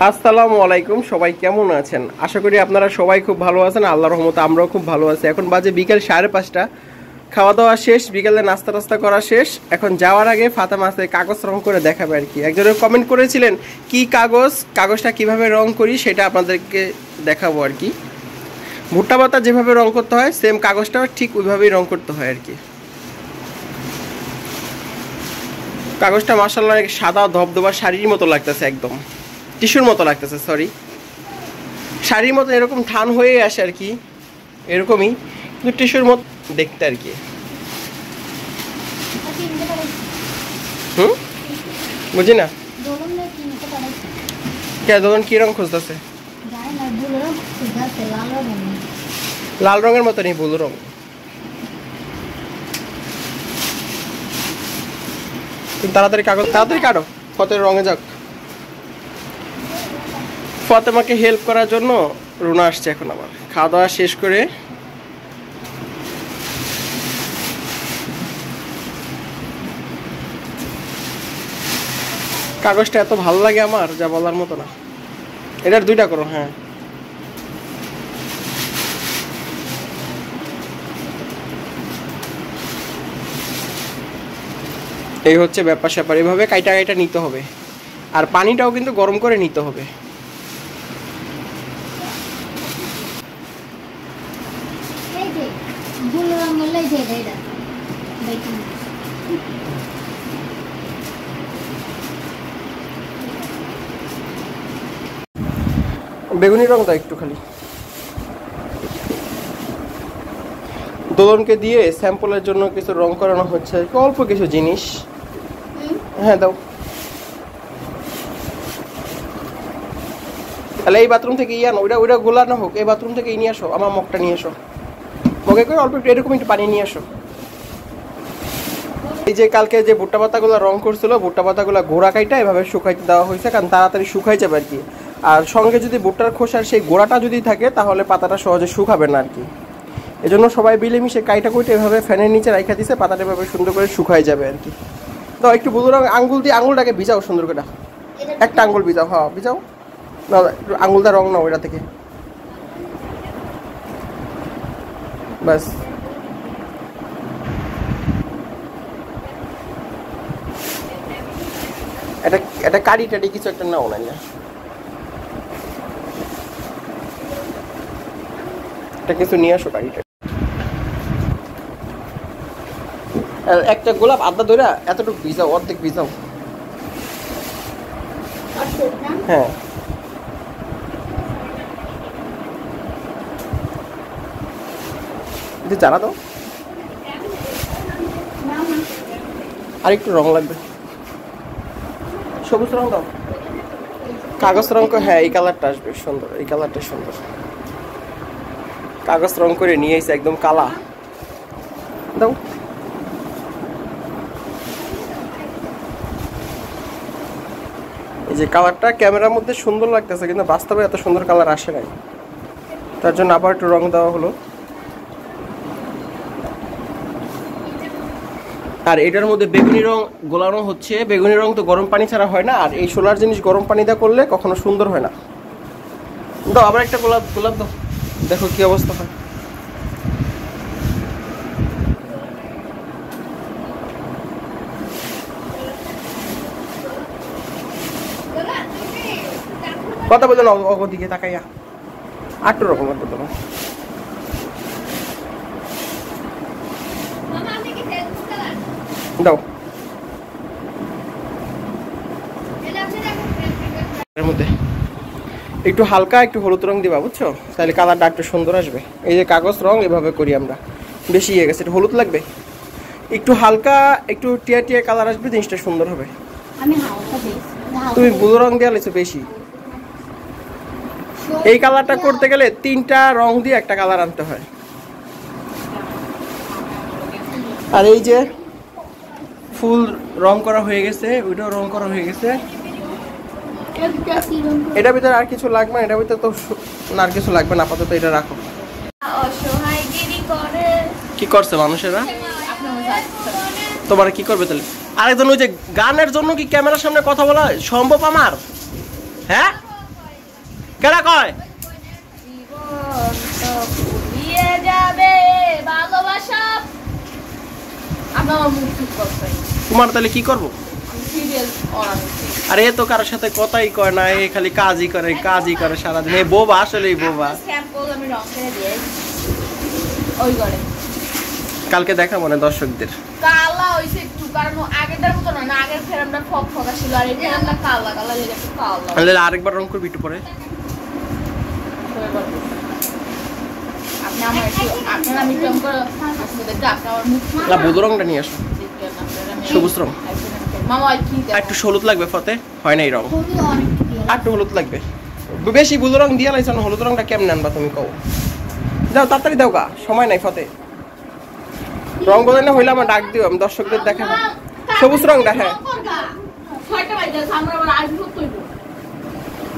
আসসালামু আলাইকুম, সবাই কেমন আছেন? আশা করি আপনারা সবাই খুব ভালো আছেন। আল্লাহর রহমতে আমরাও খুব ভালো আছি। এখন বাজে বিকেল 5:30। খাওয়া দাওয়া শেষ, বিকেলে নাস্তা টাস্তা করা শেষ। এখন যাওয়ার আগে ফাতেমা আছে কাগজ রং করে দেখাবে আর কি। একজনের কমেন্ট করেছিলেন কি কাগজটা কিভাবে রং করি সেটা আপনাদেরকে দেখাবো আর কি। ভুট্টা পাতা যেভাবে রং করতে হয় সেম কাগজটাও ঠিক ওইভাবেই রং করতে হয় আর কি। কাগজটা মাশাআল্লাহ সাদা ধবধবা শাড়ির মতো লাগতেছে, একদম টিস্যুর মতো লাগতেছে, সরি শাড়ির মতো এরকম ঠান হয়ে আসে আর কি, এরকমই কিন্তু টিস্যুর মতো দেখতে আর কি। হুম, বুঝি না কে দোলন কি রং খুঁজতেছে? লাল রঙের মতো নেই, ব্লু রং। তুমি তাড়াতাড়ি কাগজ তাড়াতাড়ি কাটো, ফতের রঙে যাক। ফতেমাকে হেল্প করার জন্য রুনা আসছে এখন। আমার খাওয়া দাওয়া শেষ করে কাগজটা এত ভালো লাগে আমার, যা বলার মতো না। এটার দুইটা করো। হ্যাঁ, এই হচ্ছে ব্যাপার স্যাপার। এইভাবে কাইটা কাইটা নিতে হবে, আর পানিটাও কিন্তু গরম করে নিতে হবে। বেগুনি রং দাও একটু খালি। দোলনকে দিয়ে স্যাম্পলের জন্য কিছু রং করানো হচ্ছে, অল্প কিছু জিনিস। হ্যাঁ দাও। তাহলে এই বাথরুম থেকে আনো, ওইটা গোলা না হোক, এই বাথরুম থেকে নিয়ে আসো, আমার মগটা নিয়ে এসো। মগে করে অল্প একটু এরকম একটু পানি নিয়ে আসো। এই যে কালকে যে ভুট্টা পাতাগুলো রং করছিল, ভুট্টা পাতাগুলো গোড়া কাইটা এভাবে শুকাইতে দেওয়া হয়েছে, কারণ তাড়াতাড়ি শুকাই যাবে আর কি। আর সঙ্গে যদি ভুট্টার খোসার সেই গোড়াটা যদি থাকে তাহলে পাতাটা সহজে শুকাবে না আর কি। এজন্য সবাই মিলেমিশে কাইটা কুইটা এভাবে ফ্যানের নিচে রাখা দিছে, পাতাটা এভাবে সুন্দর করে শুকাই যাবে আর কি। তো একটু ব্লু রং আঙ্গুল দিয়ে আঙুলটাকে ভিজাও সুন্দর করে, একটা আঙ্গুল ভিজাও। হ্যাঁ ভিজাও না, একটু আঙুলটা রং নাও ওইটা থেকে, ব্যাস। এটা কারি টারি কিছু একটা নাও না, এটা কিছু নিয়ে আসো কারিটা। একটা গোলাপ আদা ধরে এতটুকু ভিজাও, অর্ধেক ভিজাও। হ্যাঁ, জানা দাও, আর একটু রং লাগবে, সবুজ রং দাও, কাগজ রং। হ্যাঁ এই কালারটা আসবে সুন্দর, এই কালারটা সুন্দর। কাগজ রং করে নিয়ে এসে একদম কালা দাও। এই যে কালারটা ক্যামেরার মধ্যে সুন্দর লাগতেছে, কিন্তু বাস্তবে এত সুন্দর কালার আসে নাই, তার জন্য আবার একটু রং দেওয়া হলো। আর এটার মধ্যে বেগুনি রং গোলানো হচ্ছে। বেগুনি রং তো গরম পানি ছাড়া হয় না, আর এই সোলার জিনিস গরম পানি দিয়ে করলে কখনো সুন্দর হয় না। দাও আবার একটা গোলাপ দাও, দেখো কি অবস্থা হয়। কথা বলতো না ওদিকে তাকাইয়া, আটটু রকম লাগবে তোমার। দাও এর মধ্যে একটু হালকা একটু হলুদ রং দিবা, বুঝছো? তাহলে কালারটা একটু সুন্দর আসবে। এই যে কাগজ রং এভাবে করি আমরা, বেশি হয়ে গেছে, একটু হলুদ লাগবে, একটু হালকা একটু টিয়া টিয়া কালার আসবে, জিনিসটা সুন্দর হবে। তুমি ব্লু রং দেওয়া লেছো বেশি। এই কালারটা করতে গেলে 3টা রং দিয়ে একটা কালার আনতে হয়। আর এই যে ফুল রং করা হয়ে গেছে, ওইটাও রং করা হয়ে গেছে। এটার ভিতরে আর কিছু লাগবে না, এটার ভিতরে তো আর কিছু লাগবে না, আপাতত এটা রাখো। কি করছে মানুষেরা? তোমার কি করবে তাহলে? আরেকজন ওই যে গানের জন্য কি ক্যামেরার সামনে কথা বলা সম্ভব আমার? হ্যাঁ কেডা কয় জীবন তো ফুরিয়ে যাবে ভালোবাসা আমার মুখ ঠিক করতে তোমার তাহলে কি করব আমি সিরিয়াল অনামিছি আরে তো কারোর সাথে কথাই কয় না এই খালি কাজই করে সারাদিন এই বোবা আসলেই বোবা স্যাম্পল আমি রং করে দিয়ে ওই করে কালকে দেখা মনে দর্শকদের কালা হইছে একটু কারণ আগেরটার মতো না আগের ফ্রেমটা ফকফকা ছিল আর এই ফ্রেমটা কালা কালা লেগে একটু কালা তাহলে আরেকবার রং করবি একটু পরে আপনি আমার একটু আপনার আমি প্রেম করে আসলে দেখতে আপনি আমার মুখ না বুধ রংটা নিয়ে আসো সবুজ রং মামা কি আর একটু হলুদ লাগবে ফতে হয় না এই রং আর একটু হলুদ লাগবে বেশি বুধ রং দিয়ে লাইছ না হলুদ রংটা কেমন আনবা তুমি কও যাও তাড়াতাড়ি দাও গা সময় নাই ফতে রং বলে না হইলে আমার ডাক দিও আমি দর্শকদের দেখাবো সবুজ রংটা হ্যাঁ ছয়টা বাজে আমরা আবার আজ ভূত কইব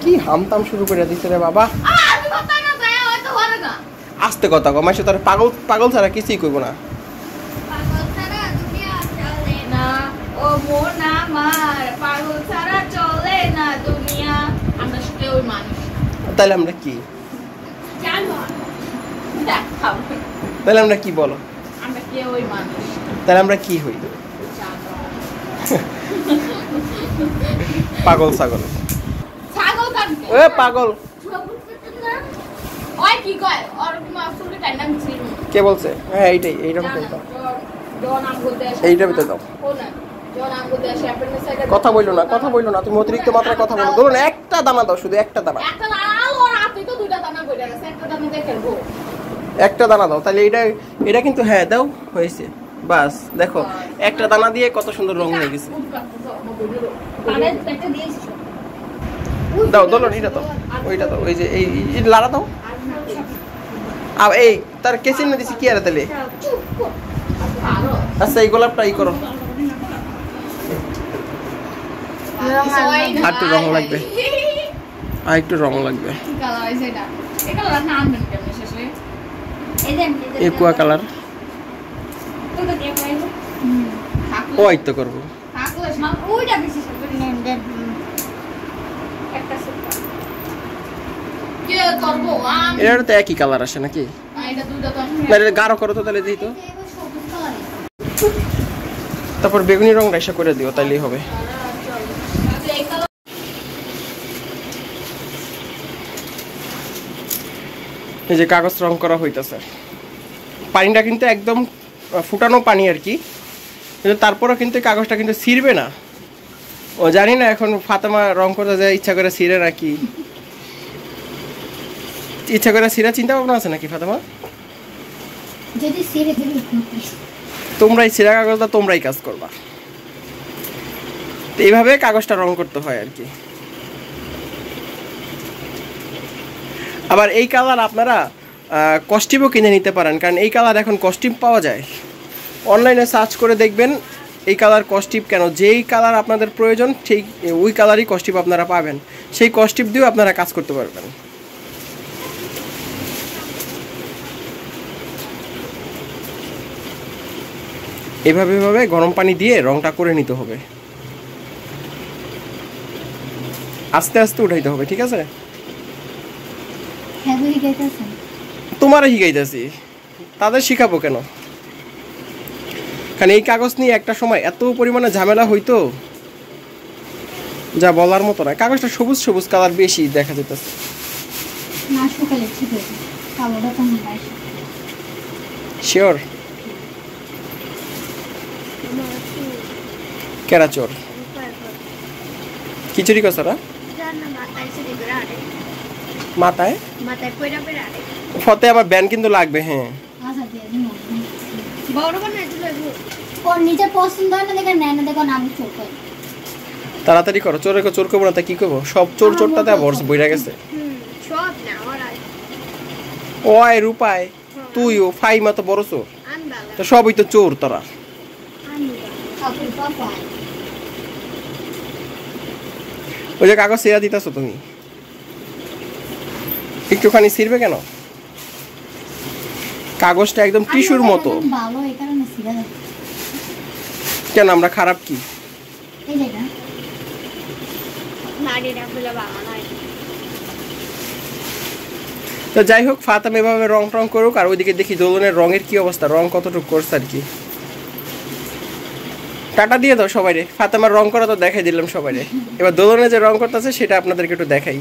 কি হামতাম শুরু করে দিছে রে বাবা আমি কথা না যায় হয়তো হবে না আস্তে কথা কও মাসে তোর পাগল ছাড়া কিছুই কইব না পাগল ছাড়া দুনিয়া চলে না ও মন আমার পাগল ছাড়া চলে না দুনিয়া আমরা শুধু ওই মানুষ তাহলে আমরা কি জানো দেখাও তাহলে আমরা কি বলো আমরা কি ওই মানুষ তাহলে আমরা কি হই জানো পাগল ছাগল ছাগল কাটবে এ পাগল ওই কি কয় আর মা ফুলকে টাইনা মিছিল কে বলছে হ্যাঁ এইটার ভিতরে দাও জন আমগো দেশ এইটার ভিতরে দাও কোন জন আমগো দেশ অ্যাপেন্ডিক্স সাইডে কথা বইলো না তুমি অতিরিক্ত মাত্রায় কথা বলো ধরুন একটা দানা দাও শুধু একটা দানা একটা লাল ওর হাতে তো দুইটা দানা কইরা গেছে একটা দানা দিয়ে খেলবো একটা দানা দাও তাহলে এটা কিন্তু হ্যাঁ দাও হয়েছে বাস দেখো একটা দানা দিয়ে কত সুন্দর রং হয়ে গেছে পাড়ে একটা দিয়েছিস দাও দোলন এটা দাও ওইটা দাও ওই যে এই লাড়া দাও আর এই তার কেসিন না দিছি কি আর তাহলে আচ্ছা এই গোলাপটা ই করো আর একটু রং লাগবে একুয়া কালার ওই তো করবো এর তো একই কালার আসে নাকি না এটা গাঢ় করো তো তাহলে দিই তো তারপর বেগুনি রং রাইসা করে দিও তাইলেই হবে এই যে কাগজ রং করা হইতাছে পানিটা কিন্তু একদম ফুটানো পানি আর কি কিন্তু তারপরও কিন্তু কাগজটা কিন্তু ছিঁড়বে না ও জানি না এখন ফাতেমা রং করতে যায় ইচ্ছা করে ছিঁড়ে নাকি ইচ্ছা করে ছিঁড়া চিন্তা ভাবনা আছে নাকি ফাতেমা যদি ছিঁড়ে দিবি তোমরাই ছিঁড়া কাগজটা তোমরাই কাজ করবা তো এইভাবে কাগজটা রং করতে হয় আর কি আবার এই কালার আপনারা কস্টিপও কিনে নিতে পারেন কারণ এই কালার এখন কস্টিপ পাওয়া যায় অনলাইনে সার্চ করে দেখবেন এই কালার কস্টিপ কেন যেই কালার আপনাদের প্রয়োজন সেই ওই কালারই কস্টিপ আপনারা পাবেন সেই কস্টিপ দিয়েও আপনারা কাজ করতে পারবেন এভাবে গরম পানি দিয়ে রংটা করে নিতে হবে আস্তে আস্তে উঠাইতে হবে ঠিক আছে তোমার শিখাইতেছি তাদের শিখাবো কেন কারণ এই কাগজ নিয়ে একটা সময় এত পরিমাণে ঝামেলা হইতো যা বলার মতো না কাগজটা সবুজ সবুজ কালার বেশি দেখা যেতেছে শিওর কেরা চোর খিচুড়ি কসরা মাথায় ফতে আমার ব্যান কিন্তু লাগবে হ্যাঁ তাড়াতাড়ি করো চোর করবো না তা কি করবো সব চোরটাতে বইরা গেছে ওই রূপায় তুইও ফাইমা তো বড় চোর তো সবই তো চোর তোরা ওই যে কাগজ ছিঁড়া দিতেছো তুমি একটুখানি ছিঁড়বে কেন কাগজটা একদম টিস্যুর মতো কেন আমরা খারাপ কি তো যাই হোক, ফাতেমা এভাবে রং টং করুক, আর ওইদিকে দেখি দোলনের রঙের কি অবস্থা, রং কতটুকু করছে আর কি। টাটা দিয়ে দাও সবাই রে, ফাতেমার রং করা তো দেখাই দিলাম সবাই রে, এবার দোলনে যে রং করতেছে সেটা আপনাদেরকে একটু দেখাই।